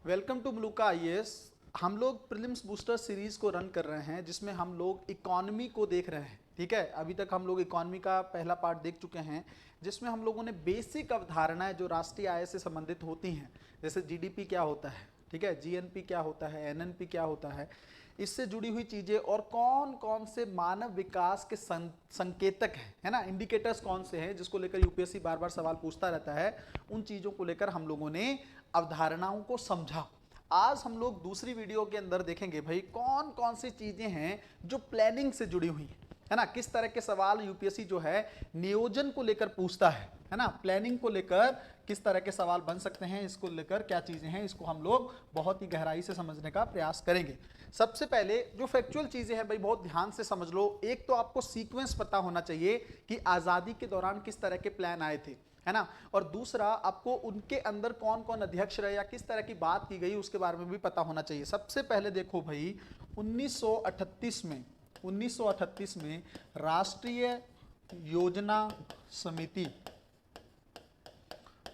Welcome to Maluka IAS. हम लोग prelims booster series को रन कर रहे हैं जिसमें हम लोग इकोनॉमी को देख रहे हैं। ठीक है, अभी तक हम लोग इकोनॉमी का पहला पार्ट देख चुके हैं जिसमें हम लोगों ने बेसिक अवधारणाएं जो राष्ट्रीय आय से संबंधित होती हैं, जैसे जीडीपी क्या होता है, ठीक है, जीएनपी क्या होता है, एनएनपी क्या होता है, इससे जुड़ी हुई चीजें और कौन कौन से मानव विकास के संकेतक हैं, है ना, इंडिकेटर्स कौन से हैं जिसको लेकर यूपीएससी बार बार सवाल पूछता रहता है, उन चीजों को लेकर हम लोगों ने अवधारणाओं को समझा। आज हम लोग दूसरी वीडियो के अंदर देखेंगे भाई कौन कौन सी चीजें हैं जो प्लानिंग से जुड़ी हुई हैं, है ना, किस तरह के सवाल यूपीएससी जो है नियोजन को लेकर पूछता है ना, प्लानिंग को लेकर किस तरह के सवाल बन सकते हैं, इसको लेकर क्या चीजें हैं, इसको हम लोग बहुत ही गहराई से समझने का प्रयास करेंगे। सबसे पहले जो फैक्चुअल चीजें हैं भाई बहुत ध्यान से समझ लो। एक तो आपको सीक्वेंस पता होना चाहिए कि आजादी के दौरान किस तरह के प्लान आए थे, है ना, और दूसरा आपको उनके अंदर कौन कौन अध्यक्ष रहे या किस तरह की बात की गई उसके बारे में भी पता होना चाहिए। सबसे पहले देखो भाई 1938 में राष्ट्रीय योजना समिति,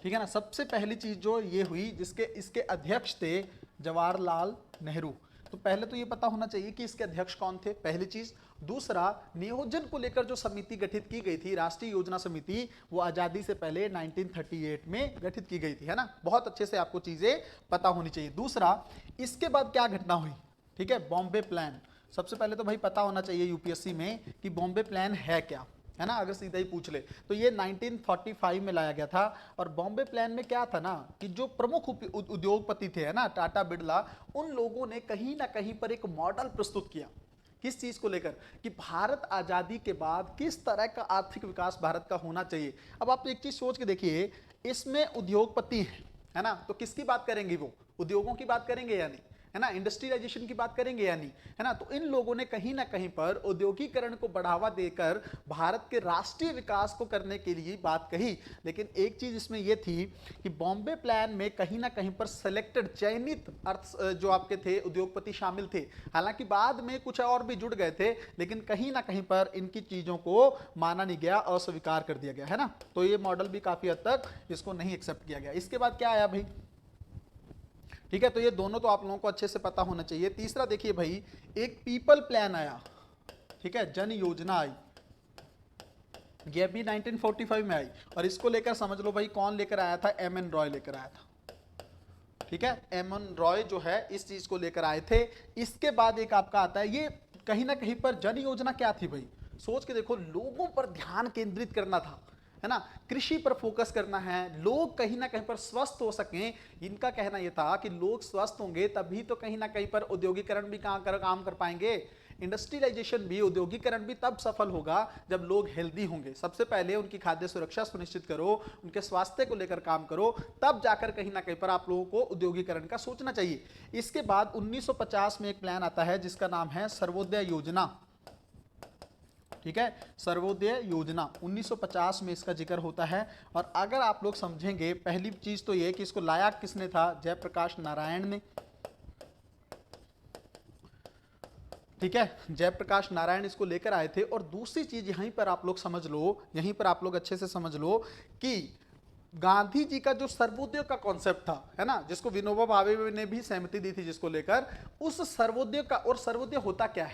ठीक है ना, सबसे पहली चीज जो ये हुई जिसके इसके अध्यक्ष थे जवाहरलाल नेहरू। तो पहले तो ये पता होना चाहिए कि इसके अध्यक्ष कौन थे, पहली चीज। दूसरा, नियोजन को लेकर जो समिति गठित की गई थी, राष्ट्रीय योजना समिति, वो आजादी से पहले 1938 में गठित की गई थी, है ना, बहुत अच्छे से आपको चीजें पता होनी चाहिए। दूसरा, इसके बाद क्या घटना हुई, ठीक है, बॉम्बे प्लान। सबसे पहले तो भाई पता होना चाहिए यूपीएससी में कि बॉम्बे प्लान है क्या, है ना, अगर सीधा ही पूछ ले तो ये 1945 में लाया गया था। और बॉम्बे प्लान में क्या था ना कि जो प्रमुख उद्योगपति थे, है ना, टाटा बिरला, उन लोगों ने कहीं ना कहीं पर एक मॉडल प्रस्तुत किया। किस चीज को लेकर कि भारत आजादी के बाद किस तरह का आर्थिक विकास भारत का होना चाहिए। अब आप एक चीज सोच के देखिए, इसमें उद्योगपति है ना, तो किसकी बात करेंगे, वो उद्योगों की बात करेंगे या नहीं, है ना, इंडस्ट्रियलाइजेशन की बात करेंगे या नहीं, है ना। तो इन लोगों ने कहीं ना कहीं पर औद्योगिकरण को बढ़ावा देकर भारत के राष्ट्रीय विकास को करने के लिए बात कही। लेकिन एक चीज इसमें यह थी कि बॉम्बे प्लान में कहीं ना कहीं पर सिलेक्टेड चयनित अर्थ जो आपके थे उद्योगपति शामिल थे। हालांकि बाद में कुछ और भी जुड़ गए थे, लेकिन कहीं ना कहीं पर इनकी चीजों को माना नहीं गया, अस्वीकार कर दिया गया, है ना। तो ये मॉडल भी काफी हद तक इसको नहीं एक्सेप्ट किया गया। इसके बाद क्या आया भाई, ठीक है, तो ये दोनों तो आप लोगों को अच्छे से पता होना चाहिए। तीसरा देखिए भाई, एक पीपल प्लान आया, ठीक है, जन योजना आई, ये भी 1945 में आई। और इसको लेकर समझ लो भाई कौन लेकर आया था, एम एन रॉय लेकर आया था, ठीक है, एम एन रॉय जो है इस चीज को लेकर आए थे। इसके बाद एक आपका आता है, ये कहीं ना कहीं पर जन योजना क्या थी भाई, सोच के देखो, लोगों पर ध्यान केंद्रित करना था, है ना, कृषि पर फोकस करना है, लोग कहीं ना कहीं पर स्वस्थ हो सकें। इनका कहना यह था कि लोग स्वस्थ होंगे तभी तो कहीं ना कहीं पर औद्योगिकरण भी काम कर पाएंगे, इंडस्ट्रियलाइजेशन भी, औद्योगिकरण भी तब सफल होगा जब लोग हेल्दी होंगे। सबसे पहले उनकी खाद्य सुरक्षा सुनिश्चित करो, उनके स्वास्थ्य को लेकर काम करो, तब जाकर कहीं ना कहीं पर आप लोगों को औद्योगिकरण का सोचना चाहिए। इसके बाद 1950 में एक प्लान आता है जिसका नाम है सर्वोदय योजना, ठीक है, सर्वोदय योजना 1950 में इसका जिक्र होता है। और अगर आप लोग समझेंगे, पहली चीज तो ये कि इसको लाया किसने था, जयप्रकाश नारायण ने, ठीक है, जयप्रकाश नारायण इसको लेकर आए थे। और दूसरी चीज यहीं पर आप लोग समझ लो, यहीं पर आप लोग अच्छे से समझ लो कि गांधी जी का जो सर्वोदय का कॉन्सेप्ट था, है ना, जिसको विनोबा भावे ने भी सहमति दी थी, जिसको लेकर उस सर्वोदय का, और सर्वोदय होता क्या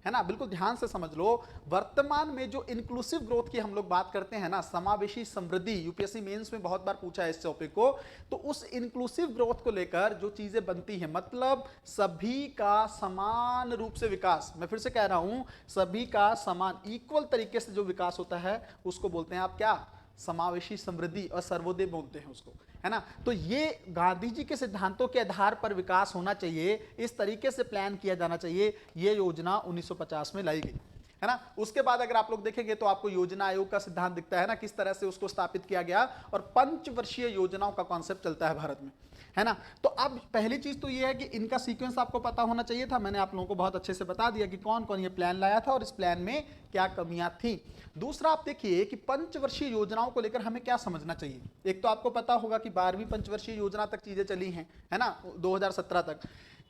है ना, बिल्कुल ध्यान से समझ लो। वर्तमान में जो इंक्लूसिव ग्रोथ की हम लोग बात करते हैं ना, समावेशी समृद्धि, यूपीएससी मेंस में बहुत बार पूछा है इस टॉपिक को, तो उस इंक्लूसिव ग्रोथ को लेकर जो चीजें बनती हैं, मतलब सभी का समान रूप से विकास, मैं फिर से कह रहा हूं, सभी का समान इक्वल तरीके से जो विकास होता है उसको बोलते हैं आप क्या, समावेशी समृद्धि, और सर्वोदय बोलते हैं उसको, है ना। तो ये गांधी जी के सिद्धांतों के आधार पर विकास होना चाहिए, इस तरीके से प्लान किया जाना चाहिए। ये योजना 1950 में लाई गई, है ना। उसके बाद अगर आप लोग देखेंगे तो आपको योजना आयोग का सिद्धांत दिखता है ना, किस तरह से उसको स्थापित किया गया, और पंचवर्षीय योजनाओं का कॉन्सेप्ट चलता है भारत में, है ना। तो अब पहली चीज तो ये है कि इनका सीक्वेंस आपको पता होना चाहिए था। मैंने आप लोगों को बहुत अच्छे से बता दिया कि कौन कौन ये प्लान लाया था और इस प्लान में क्या कमियां थी। दूसरा, आप देखिए कि पंचवर्षीय योजनाओं को लेकर हमें क्या समझना चाहिए। एक तो आपको पता होगा कि 12वीं पंचवर्षीय योजना तक चीजें चली हैं, है ना, 2017 तक।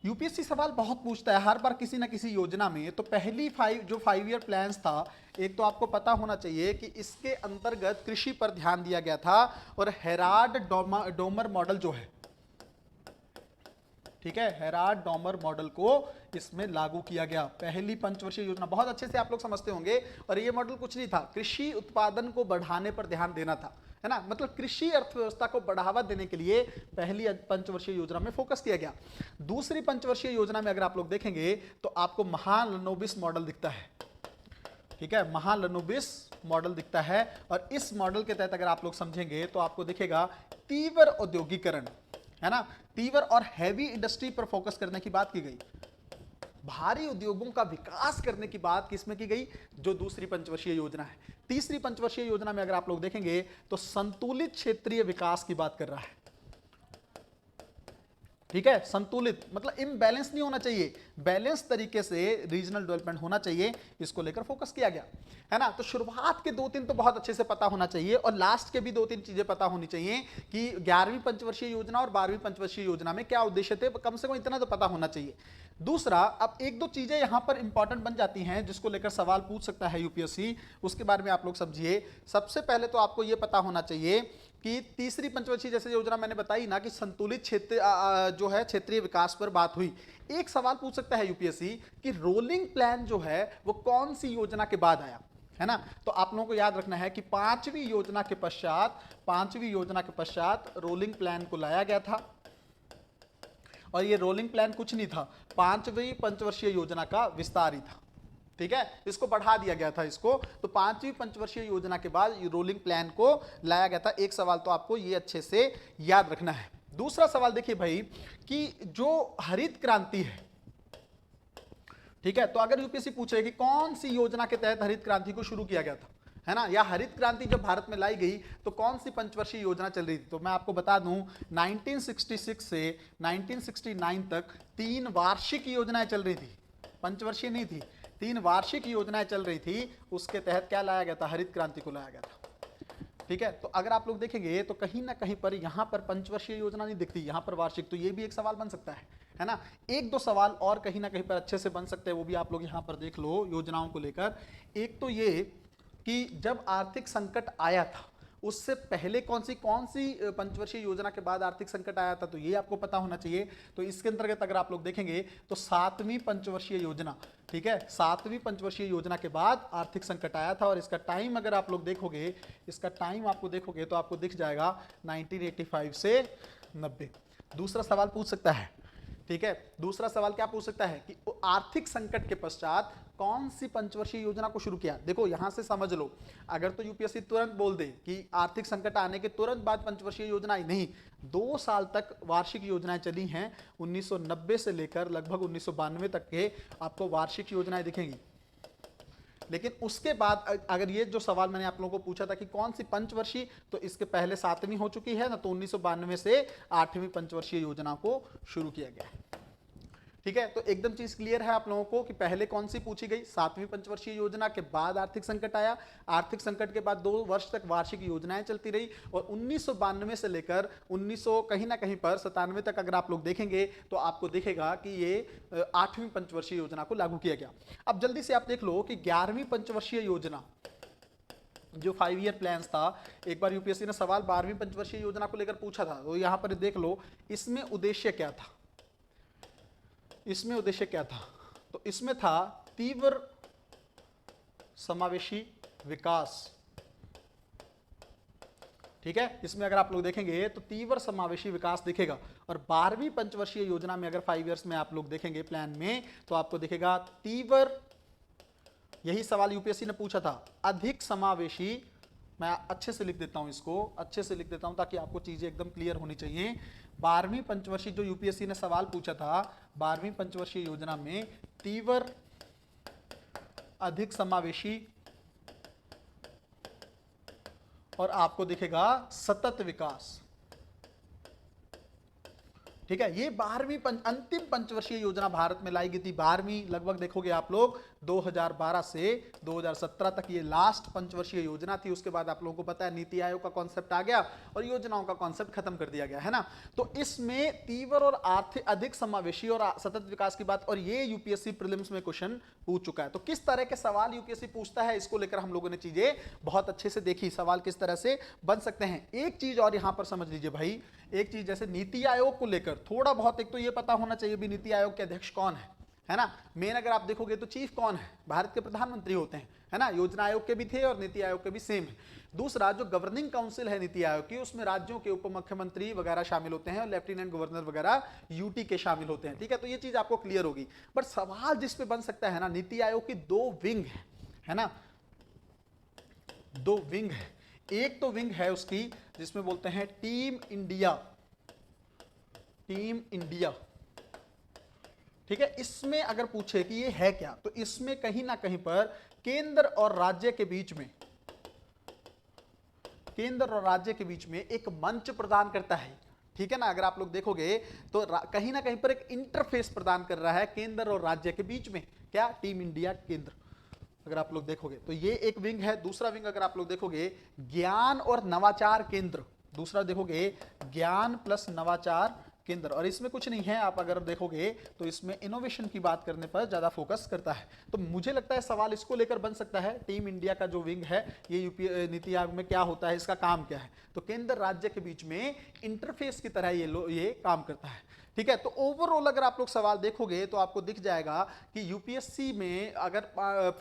यूपीएससी सवाल बहुत पूछता है हर बार किसी ना किसी योजना में। तो पहली 5 ईयर प्लान्स था, एक तो आपको पता होना चाहिए कि इसके अंतर्गत कृषि पर ध्यान दिया गया था, और हेराल्ड डोमर मॉडल जो है, ठीक है, हेराल्ड डॉमर मॉडल को इसमें लागू किया गया। पहली पंचवर्षीय योजना बहुत अच्छे से आप लोग समझते होंगे। और ये मॉडल कुछ नहीं था, कृषि उत्पादन को बढ़ाने पर ध्यान देना था, है ना, मतलब कृषि अर्थव्यवस्था को बढ़ावा देने के लिए पहली पंचवर्षीय योजना में फोकस किया गया। दूसरी पंचवर्षीय योजना में अगर आप लोग देखेंगे तो आपको महालनोबिस मॉडल दिखता है। ठीक है, महालनोबिस मॉडल दिखता है। और इस मॉडल के तहत अगर आप लोग समझेंगे तो आपको दिखेगा तीव्र औद्योगिकरण, है ना, तीव्र और हैवी इंडस्ट्री पर फोकस करने की बात की गई। भारी उद्योगों का विकास करने की बात किसमें की गई, जो दूसरी पंचवर्षीय योजना है। तीसरी पंचवर्षीय योजना में अगर आप लोग देखेंगे तो संतुलित क्षेत्रीय विकास की बात कर रहा है। ठीक है, संतुलित मतलब इम्बैलेंस नहीं होना चाहिए, बैलेंस तरीके से रीजनल डेवलपमेंट होना चाहिए, इसको लेकर फोकस किया गया, है ना। तो शुरुआत के 2-3 तो बहुत अच्छे से पता होना चाहिए और लास्ट के भी 2-3 चीजें पता होनी चाहिए कि 11वीं पंचवर्षीय योजना और 12वीं पंचवर्षीय योजना में क्या उद्देश्य थे, कम से कम इतना तो पता होना चाहिए। दूसरा, अब 1-2 चीजें यहां पर इंपॉर्टेंट बन जाती हैं जिसको लेकर सवाल पूछ सकता है यूपीएससी, उसके बारे में आप लोग समझिए। सबसे पहले तो आपको यह पता होना चाहिए कि तीसरी पंचवर्षीय जैसे योजना मैंने बताई ना कि संतुलित क्षेत्र जो है क्षेत्रीय विकास पर बात हुई। एक सवाल पूछ सकता है यूपीएससी कि रोलिंग प्लान जो है वो कौन सी योजना के बाद आया, है ना। तो आप लोगों को याद रखना है कि पांचवी योजना के पश्चात रोलिंग प्लान को लाया गया था। और ये रोलिंग प्लान कुछ नहीं था, पांचवी पंचवर्षीय योजना का विस्तार ही था। ठीक है, इसको बढ़ा दिया गया था इसको। तो पांचवी पंचवर्षीय योजना के बाद रोलिंग प्लान को लाया गया था। एक सवाल तो आपको ये अच्छे से याद रखना है। दूसरा सवाल देखिए भाई कि जो हरित क्रांति है, ठीक है, तो अगर यूपीएससी पूछे कि कौन सी योजना के तहत हरित क्रांति को शुरू किया गया था, है ना, या हरित क्रांति जब भारत में लाई गई तो कौन सी पंचवर्षीय योजना चल रही थी, तो मैं आपको बता दूं 1966 से 1969 तक 3 वार्षिक योजनाएं चल रही थी, पंचवर्षीय नहीं थी, 3 वार्षिक योजनाएं चल रही थी। उसके तहत क्या लाया गया था, हरित क्रांति को लाया गया था। ठीक है, तो अगर आप लोग देखेंगे तो कहीं ना कहीं पर यहां पर पंचवर्षीय योजना नहीं दिखती, यहां पर वार्षिक, तो ये भी एक सवाल बन सकता है ना। 1-2 सवाल और कहीं ना कहीं पर अच्छे से बन सकते हैं, वो भी आप लोग यहां पर देख लो योजनाओं को लेकर। एक तो ये कि जब आर्थिक संकट आया था उससे पहले कौन सी पंचवर्षीय योजना के बाद आर्थिक संकट आया था, तो ये आपको पता होना चाहिए। तो इसके अंतर्गत अगर आप लोग देखेंगे तो 7वीं पंचवर्षीय योजना, ठीक है, 7वीं पंचवर्षीय योजना के बाद आर्थिक संकट आया था। और इसका टाइम अगर आप लोग देखोगे, इसका टाइम आपको देखोगे तो आपको दिख जाएगा 1985 से 90। दूसरा सवाल पूछ सकता है, ठीक है, दूसरा सवाल क्या पूछ सकता है कि आर्थिक संकट के पश्चात कौन सी पंचवर्षीय योजना को शुरू किया। देखो यहां से समझ लो, अगर तो यूपीएससी तुरंत बोल दे कि आर्थिक संकट आने के तुरंत बाद पंचवर्षीय योजना आई, नहीं, 2 साल तक वार्षिक योजनाएं चली हैं। 1990 से लेकर लगभग 1992 तक के आपको वार्षिक योजनाएं दिखेंगी। लेकिन उसके बाद अगर ये जो सवाल मैंने आप लोगों को पूछा था कि कौन सी पंचवर्षीय, तो इसके पहले 7वीं हो चुकी है ना, तो 1992 से 8वीं पंचवर्षीय योजना को शुरू किया गया है। ठीक है, तो एकदम चीज क्लियर है आप लोगों को कि पहले कौन सी पूछी गई, 7वीं पंचवर्षीय योजना के बाद आर्थिक संकट आया, आर्थिक संकट के बाद 2 वर्ष तक वार्षिक योजनाएं चलती रही। और 1992 से लेकर 1900 कहीं ना कहीं पर 97 तक अगर आप लोग देखेंगे तो आपको दिखेगा कि ये 8वीं पंचवर्षीय योजना को लागू किया गया। अब जल्दी से आप देख लो कि 11वीं पंचवर्षीय योजना जो 5 ईयर प्लान था, एक बार यूपीएससी ने सवाल 12वीं पंचवर्षीय योजना को लेकर पूछा था, तो यहां पर देख लो इसमें उद्देश्य क्या था। इसमें उद्देश्य क्या था, तो इसमें था तीव्र समावेशी विकास। ठीक है, इसमें अगर आप लोग देखेंगे तो तीव्र समावेशी विकास दिखेगा। और 12वीं पंचवर्षीय योजना में अगर 5 इयर्स में आप लोग देखेंगे प्लान में, तो आपको दिखेगा तीव्र, यही सवाल यूपीएससी ने पूछा था, अधिक समावेशी। मैं अच्छे से लिख देता हूं, इसको अच्छे से लिख देता हूं ताकि आपको चीजें एकदम क्लियर होनी चाहिए। 12वीं पंचवर्षीय जो यूपीएससी ने सवाल पूछा था, 12वीं पंचवर्षीय योजना में तीव्र, अधिक समावेशी और आपको दिखेगा सतत विकास। ठीक है, ये 12वीं अंतिम पंचवर्षीय योजना भारत में लाई गई थी। 12वीं लगभग देखोगे आप लोग 2012 से 2017 तक ये लास्ट पंचवर्षीय योजना थी। उसके बाद आप लोगों को पता है नीति आयोग का कॉन्सेप्ट आ गया और योजनाओं का कॉन्सेप्ट खत्म कर दिया गया, है ना। तो इसमें तीव्र और आर्थिक अधिक समावेशी और सतत विकास की बात, और ये यूपीएससी प्रीलिम्स में क्वेश्चन पूछ चुका है। तो किस तरह के सवाल यूपीएससी पूछता है, इसको लेकर हम लोगों ने चीजें बहुत अच्छे से देखी, सवाल किस तरह से बन सकते हैं। एक चीज और यहां पर समझ लीजिए भाई, एक चीज जैसे नीति आयोग को लेकर थोड़ा बहुत एक तो ये पता होना चाहिए भी नीति आयोग के अध्यक्ष कौन है ना। मेन अगर आप देखोगे तो चीफ कौन है, भारत के प्रधानमंत्री होते हैं, है ना। योजना आयोग के भी थे और नीति आयोग के भी सेम है। दूसरा, जो गवर्निंग काउंसिल है नीति आयोग की, उसमें राज्यों के उप मुख्यमंत्री वगैरह शामिल होते हैं और लेफ्टिनेंट गवर्नर वगैरह यूटी के शामिल होते हैं, ठीक है। तो ये चीज आपको क्लियर होगी। बट सवाल जिस पे बन सकता है ना, नीति आयोग की दो विंग है ना, दो विंग है। एक तो विंग है उसकी जिसमें बोलते हैं टीम इंडिया, टीम इंडिया, ठीक है। इसमें अगर पूछे कि ये है क्या, तो इसमें कहीं ना कहीं पर केंद्र और राज्य के बीच में, केंद्र और राज्य के बीच में एक मंच प्रदान करता है, ठीक है ना। अगर आप लोग देखोगे तो कहीं ना कहीं पर एक इंटरफेस प्रदान कर रहा है केंद्र और राज्य के बीच में, क्या, टीम इंडिया केंद्र। अगर आप लोग देखोगे तो ये एक विंग है। दूसरा विंग अगर आप लोग देखोगे, ज्ञान और नवाचार केंद्र, दूसरा देखोगे ज्ञान प्लस नवाचार केंद्र। और इसमें कुछ नहीं है, आप अगर देखोगे तो इसमें इनोवेशन की बात करने पर ज्यादा फोकस करता है। तो मुझे लगता है सवाल इसको लेकर बन सकता है, टीम इंडिया का जो विंग है ये यूपी नीति आयोग में क्या होता है, इसका काम क्या है। तो केंद्र राज्य के बीच में इंटरफेस की तरह ये काम करता है, ठीक है। तो ओवरऑल अगर आप लोग सवाल देखोगे तो आपको दिख जाएगा कि यूपीएससी में अगर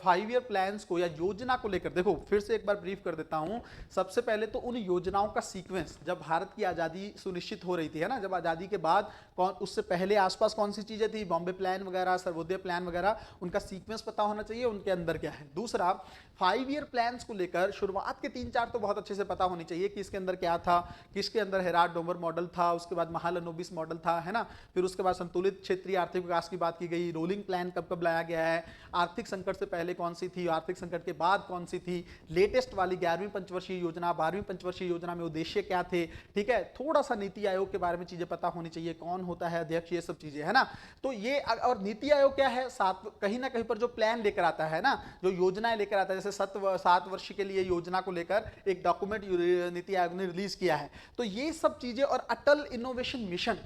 5 ईयर प्लान्स को या योजना को लेकर, देखो फिर से एक बार ब्रीफ कर देता हूं। सबसे पहले तो उन योजनाओं का सीक्वेंस, जब भारत की आज़ादी सुनिश्चित हो रही थी, है ना, जब आज़ादी के बाद कौन, उससे पहले आसपास कौन सी चीजें थी, बॉम्बे प्लान वगैरह, सर्वोदय प्लान वगैरह, उनका सीक्वेंस पता होना चाहिए, उनके अंदर क्या है। दूसरा, 5 ईयर प्लान्स को लेकर शुरुआत के 3-4 तो बहुत अच्छे से पता होनी चाहिए कि इसके अंदर क्या था, किसके अंदर हेराल्ड डोमर मॉडल था, उसके बाद महालनोबिस मॉडल था, है ना। फिर उसके बाद संतुलित क्षेत्रीय आर्थिक विकास की बात की गई, रोलिंग प्लान कब कब लाया गया है, आर्थिक संकट से पहले कौन सी थी, आर्थिक संकट के बाद कौन सी थी, लेटेस्ट वाली 11वीं पंचवर्षीय योजना, 12वीं पंचवर्षीय योजना में उद्देश्य क्या थे, ठीक है। थोड़ा सा नीति आयोग के बारे में चीजें पता होनी चाहिए, कौन होता है अध्यक्ष, ये सब चीजें, है ना। तो ये, और नीति आयोग क्या है, कहीं ना कहीं पर जो प्लान लेकर आता है ना, जो योजनाएं लेकर आता है, जैसे 7 वर्ष के लिए योजना को लेकर एक डॉक्यूमेंट नीति आयोग ने रिलीज किया है। तो ये सब चीजें, और अटल इनोवेशन मिशन,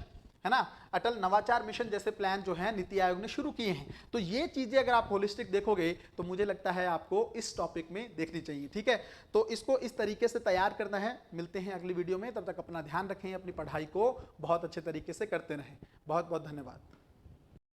है ना, अटल नवाचार मिशन जैसे प्लान जो है नीति आयोग ने शुरू किए हैं। तो ये चीजें अगर आप होलिस्टिक देखोगे तो मुझे लगता है आपको इस टॉपिक में देखनी चाहिए, ठीक है। तो इसको इस तरीके से तैयार करना है। मिलते हैं अगली वीडियो में, तब तक अपना ध्यान रखें, अपनी पढ़ाई को बहुत अच्छे तरीके से करते रहें। बहुत बहुत धन्यवाद।